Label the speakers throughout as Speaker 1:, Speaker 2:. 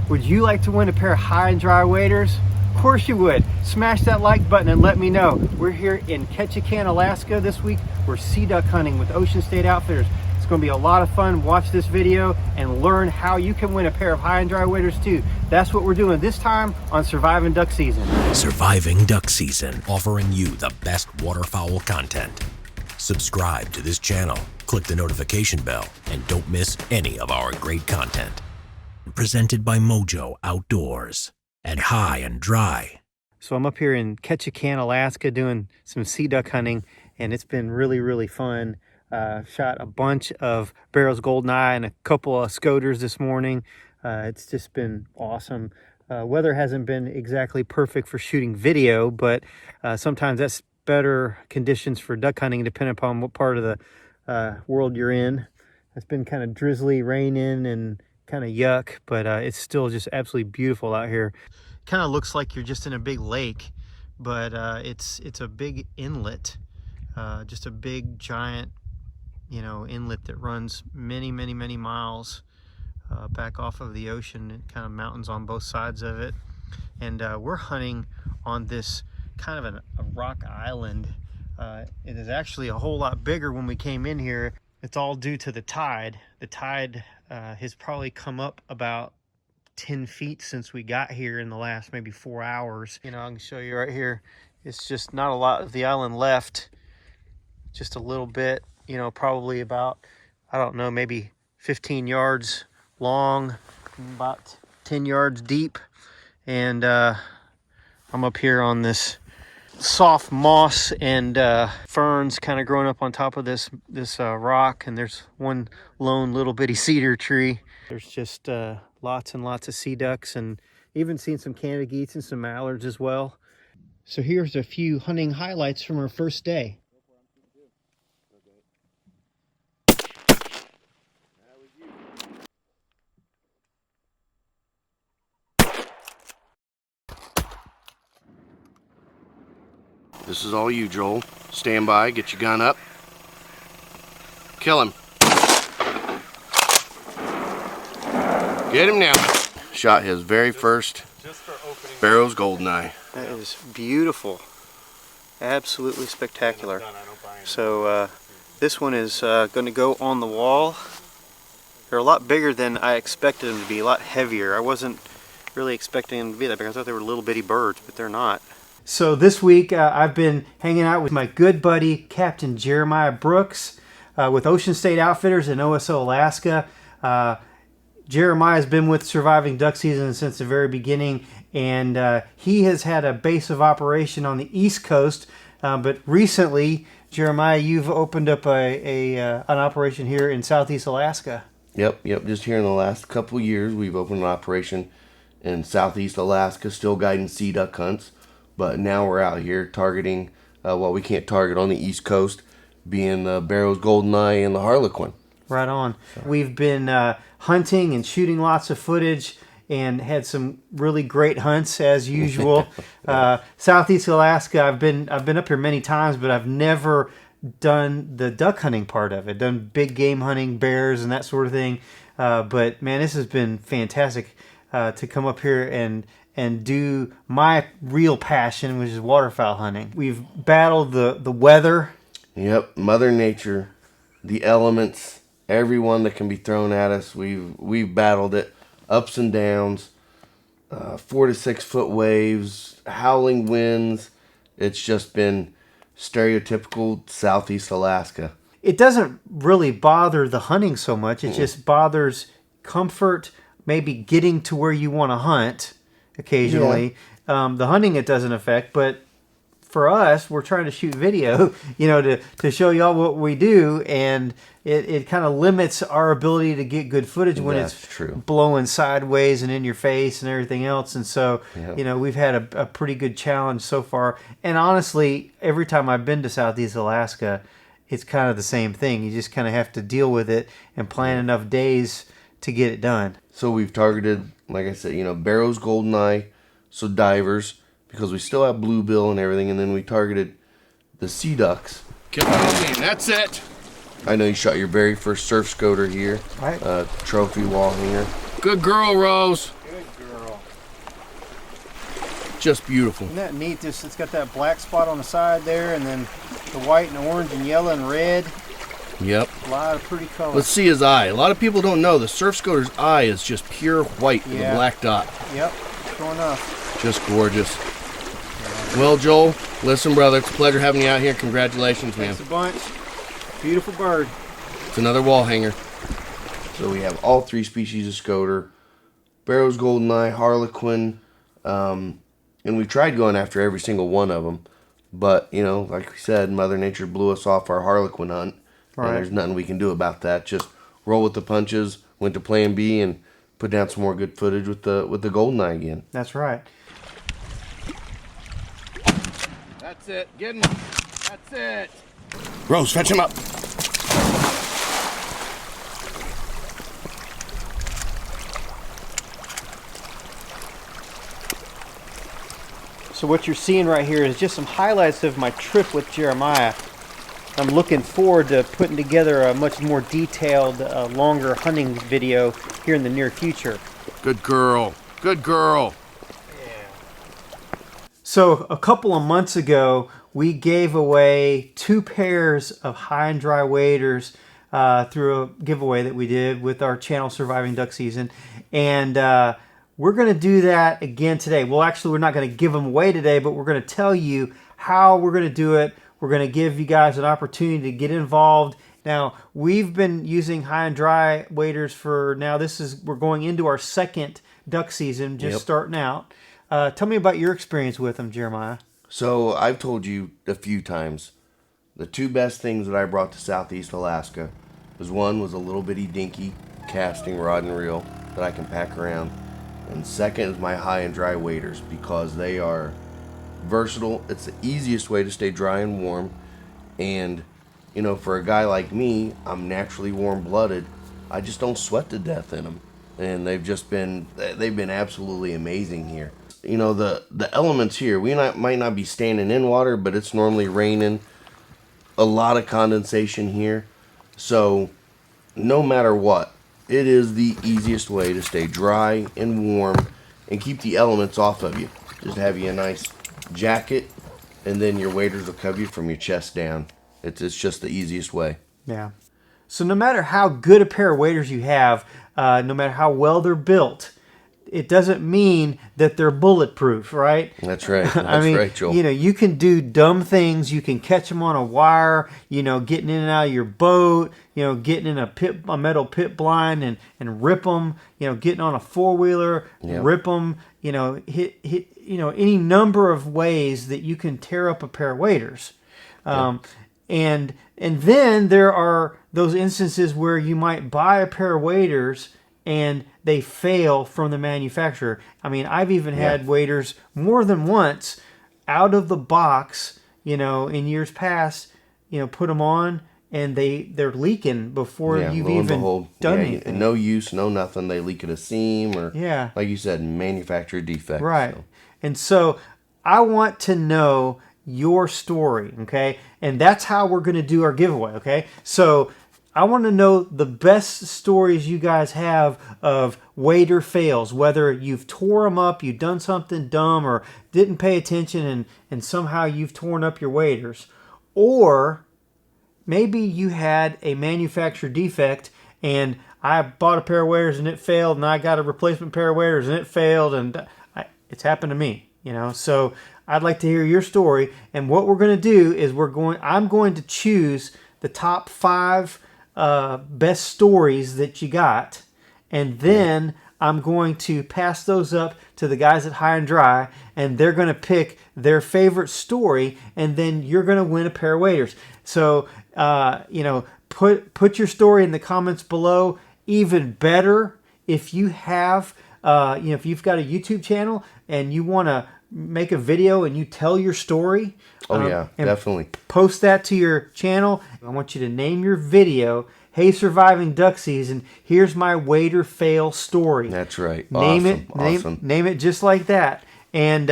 Speaker 1: Would you like to win a pair of high and dry waders? Of course you would. Smash that like button and let me know. We're here in Ketchikan, Alaska this week. We're sea duck hunting with Ocean State Outfitters. It's going to be a lot of fun. Watch this video and learn how you can win a pair of high and dry waders too. That's what we're doing this time on Surviving Duck Season.
Speaker 2: Surviving Duck Season, offering you the best waterfowl content. Subscribe to this channel, click the notification bell, and don't miss any of our great content. Presented by Mojo Outdoors at High and Dry.
Speaker 1: So I'm up here in Ketchikan, Alaska doing some sea duck hunting, and it's been really fun. Shot a bunch of Barrow's Goldeneye and a couple of scoters this morning. It's just been awesome. Weather hasn't been exactly perfect for shooting video, but sometimes that's better conditions for duck hunting depending upon what part of the world you're in. It's been kind of drizzly, raining, and kind of yuck, but it's still just absolutely beautiful out here. Kind of looks like you're just in a big lake, but it's a big inlet, just a big giant, inlet that runs many miles back off of the ocean. It kind of mountains on both sides of it, and we're hunting on this kind of a rock island. It is actually a whole lot bigger when we came in here. It's all due to the tide. The tide has probably come up about 10 feet since we got here in the last maybe 4 hours. I can show you right here. It's just not a lot of the island left, just a little bit, probably about, I don't know, maybe 15 yards long, about 10 yards deep. And I'm up here on this soft moss and ferns kind of growing up on top of this rock, and there's one lone little bitty cedar tree. There's just lots and lots of sea ducks, and even seen some Canada geese and some mallards as well. So here's a few hunting highlights from our first day.
Speaker 3: This is all you, Joel. Stand by, get your gun up. Kill him. Get him now. Shot his very first Barrow's Goldeneye.
Speaker 1: That is beautiful. Absolutely spectacular. So this one is going to go on the wall. They're a lot bigger than I expected them to be, a lot heavier. I wasn't really expecting them to be that big. I thought they were little bitty birds, but they're not. So this week I've been hanging out with my good buddy Capt.Jeremiah Brooks with Ocean State Outfitters in OSO, Alaska. Jeremiah's been with Surviving Duck Season since the very beginning, and he has had a base of operation on the East Coast, but recently, Jeremiah, you've opened up an operation here in Southeast Alaska.
Speaker 3: Yep. Just here in the last couple of years, we've opened an operation in Southeast Alaska, still guiding sea duck hunts. But now we're out here targeting what we can't target on the East Coast, being the Barrow's Goldeneye and the Harlequin.
Speaker 1: Right on. So we've been hunting and shooting lots of footage and had some really great hunts as usual. Southeast Alaska, I've been up here many times, but I've never done the duck hunting part of it. Done big game hunting, bears and that sort of thing. But man, this has been fantastic to come up here and do my real passion, which is waterfowl hunting. We've battled the weather.
Speaker 3: Yep, Mother Nature, the elements, everyone that can be thrown at us. We've battled it, ups and downs, 4 to 6 foot waves, howling winds. It's just been stereotypical Southeast Alaska.
Speaker 1: It doesn't really bother the hunting so much. It just bothers comfort, maybe getting to where you want to hunt occasionally. Yeah. The hunting it doesn't affect, but for us, we're trying to shoot video, to show y'all what we do, and it kind of limits our ability to get good footage when it's blowing sideways and in your face and everything else. And so, we've had a pretty good challenge so far. And honestly, every time I've been to Southeast Alaska, it's kind of the same thing. You just kind of have to deal with it and plan enough days to get it done.
Speaker 3: So we've targeted, like I said, Barrow's Goldeneye, so divers, because we still have bluebill and everything, and then we targeted the sea ducks. That's it. I know you shot your very first surf scoter here.
Speaker 1: Right.
Speaker 3: Trophy wall hanger.
Speaker 4: Good girl, Rose. just beautiful.
Speaker 1: Isn't that neat? It's got that black spot on the side there, and then the white and orange and yellow and red.
Speaker 4: Yep.
Speaker 1: A lot of pretty colors.
Speaker 4: Let's see his eye. A lot of people don't know the surf scooter's eye is just pure white with a black dot.
Speaker 1: Yep, sure enough.
Speaker 4: Just gorgeous. Well, Joel, listen, brother, it's a pleasure having you out here. Congratulations, man.
Speaker 1: Thanks a bunch. Beautiful bird.
Speaker 4: It's another wall hanger.
Speaker 3: So we have all 3 species of scoter, Barrow's Goldeneye, Harlequin, and we tried going after every single one of them. But, you know, like we said, Mother Nature blew us off our Harlequin hunt.
Speaker 1: Right.
Speaker 3: And there's nothing we can do about that. Just roll with the punches, went to plan B, and put down some more good footage with the Goldeneye again.
Speaker 1: That's right.
Speaker 4: That's it. Get him. That's it. Rose, fetch him up.
Speaker 1: So what you're seeing right here is just some highlights of my trip with Jeremiah. I'm looking forward to putting together a much more detailed, longer hunting video here in the near future.
Speaker 4: Good girl. Good girl.
Speaker 1: So a couple of months ago, we gave away 2 pairs of high and dry waders through a giveaway that we did with our channel Surviving Duck Season. And we're going to do that again today. Well, actually, we're not going to give them away today, but we're going to tell you how we're going to do it. We're going to give you guys an opportunity to get involved. Now, we've been using high and dry waders for now. We're going into our 2nd duck season, just starting out. Tell me about your experience with them, Jeremiah.
Speaker 3: So I've told you a few times, the 2 best things that I brought to Southeast Alaska was one was a little bitty dinky casting rod and reel that I can pack around. And second is my high and dry waders because they are versatile. It's the easiest way to stay dry and warm. And, you know, for a guy like me, I'm naturally warm-blooded. I just don't sweat to death in them. And they've been absolutely amazing here. You know, the elements here, might not be standing in water, but it's normally raining. A lot of condensation here. So, no matter what, it is the easiest way to stay dry and warm and keep the elements off of you. Just have you a nice jacket, and then your waders will cover you from your chest down. It's just the easiest way.
Speaker 1: Yeah. So no matter how good a pair of waders you have, no matter how well they're built, it doesn't mean that they're bulletproof, right?
Speaker 3: That's right. That's
Speaker 1: I mean,
Speaker 3: right, Joel.
Speaker 1: You know, you can do dumb things. You can catch them on a wire, you know, getting in and out of your boat, you know, getting in a metal pit blind and rip them, you know, getting on a 4-wheeler, rip them, you know, hit, you know, any number of ways that you can tear up a pair of waders. And then there are those instances where you might buy a pair of waders and they fail from the manufacturer. I mean, I've even had waders more than once out of the box, you know, in years past, you know, put them on and they're leaking before you've even done anything.
Speaker 3: No use, no nothing. They leak at a seam or, like you said, manufacturer defect.
Speaker 1: Right.
Speaker 3: So.
Speaker 1: And so I want to know your story, okay? And that's how we're going to do our giveaway, okay? So I want to know the best stories you guys have of wader fails, whether you've tore them up, you've done something dumb, or didn't pay attention and somehow you've torn up your waders. Or maybe you had a manufacturer defect and I bought a pair of waders and it failed, and I got a replacement pair of waders and it failed, and it's happened to me, you know? So I'd like to hear your story, and what we're going to do is I'm going to choose the top 5 best stories that you got, and then I'm going to pass those up to the guys at High and Dry, and they're going to pick their favorite story, and then you're going to win a pair of waders. So you know, put your story in the comments below. Even better, if you have you know, if you've got a YouTube channel and you want to make a video and you tell your story.
Speaker 3: Definitely.
Speaker 1: Post that to your channel. I want you to name your video, "Hey Surviving Duck Season, here's my wader fail story."
Speaker 3: That's right.
Speaker 1: Name
Speaker 3: Awesome.
Speaker 1: Name it just like that. And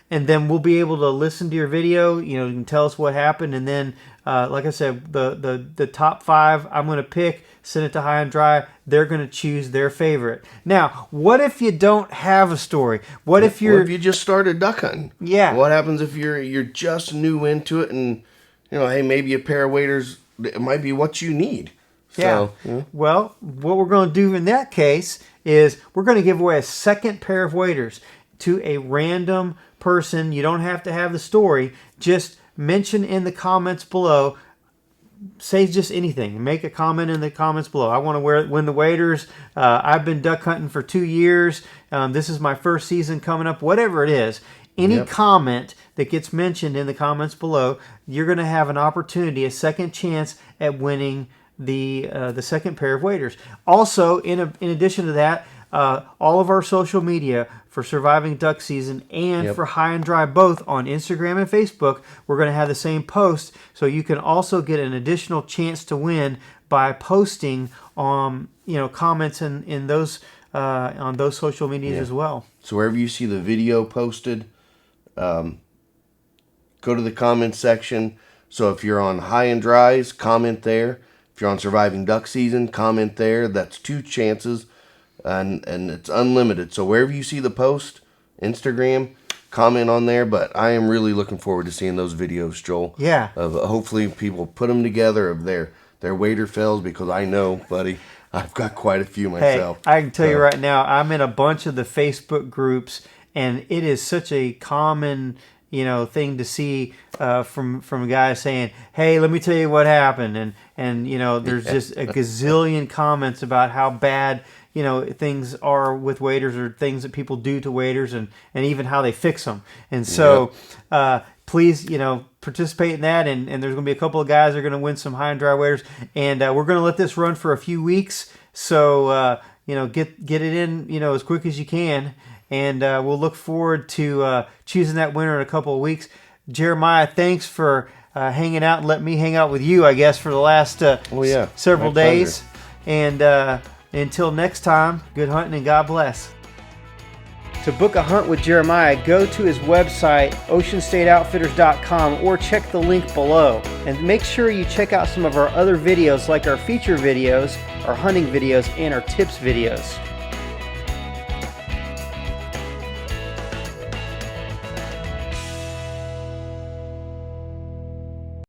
Speaker 1: then we'll be able to listen to your video. You know, you can tell us what happened, and then Like I said, the top 5 I'm going to pick, send it to High and Dry. They're going to choose their favorite. Now, what if you don't have a story? What if
Speaker 3: you just started duck hunting?
Speaker 1: Yeah.
Speaker 3: What happens if you're just new into it, and hey, maybe a pair of waders, it might be what you need.
Speaker 1: Yeah.
Speaker 3: So,
Speaker 1: Well, what we're going to do in that case is we're going to give away a second pair of waders to a random person. You don't have to have the story. Just mention in the comments below. Say just anything. Make a comment in the comments below. I want to win the waders. I've been duck hunting for 2 years. This is my first season coming up. Whatever it is. Any comment that gets mentioned in the comments below, you're going to have an opportunity, a second chance at winning the second pair of waders. Also, in addition to that, all of our social media for Surviving Duck Season and for High and Dry, both on Instagram and Facebook, we're going to have the same post, so you can also get an additional chance to win by posting comments in those on those social medias as well.
Speaker 3: So wherever you see the video posted, go to the comment section. So if you're on High and Dry's, comment there. If you're on Surviving Duck Season, comment there. That's 2 chances, and it's unlimited. So wherever you see the post, Instagram, comment on there. But I am really looking forward to seeing those videos, Joel.
Speaker 1: Yeah.
Speaker 3: Of hopefully people put them together of their wader fells, because I know, buddy, I've got quite a few myself.
Speaker 1: Hey, I can tell you right now, I'm in a bunch of the Facebook groups, and it is such a common thing to see from guys saying, "Hey, let me tell you what happened," and there's just a gazillion comments about how bad things are with waders, or things that people do to waders, and even how they fix them. And so please participate in that, and there's going to be a couple of guys that are going to win some High and Dry waders, and we're going to let this run for a few weeks, so get it in as quick as you can. And we'll look forward to choosing that winner in a couple of weeks. Jeremiah, thanks for hanging out and letting me hang out with you, I guess, for the last several days. And until next time, good hunting and God bless. To book a hunt with Jeremiah, go to his website, oceanstateoutfitters.com, or check the link below. And make sure you check out some of our other videos, like our feature videos, our hunting videos, and our tips videos.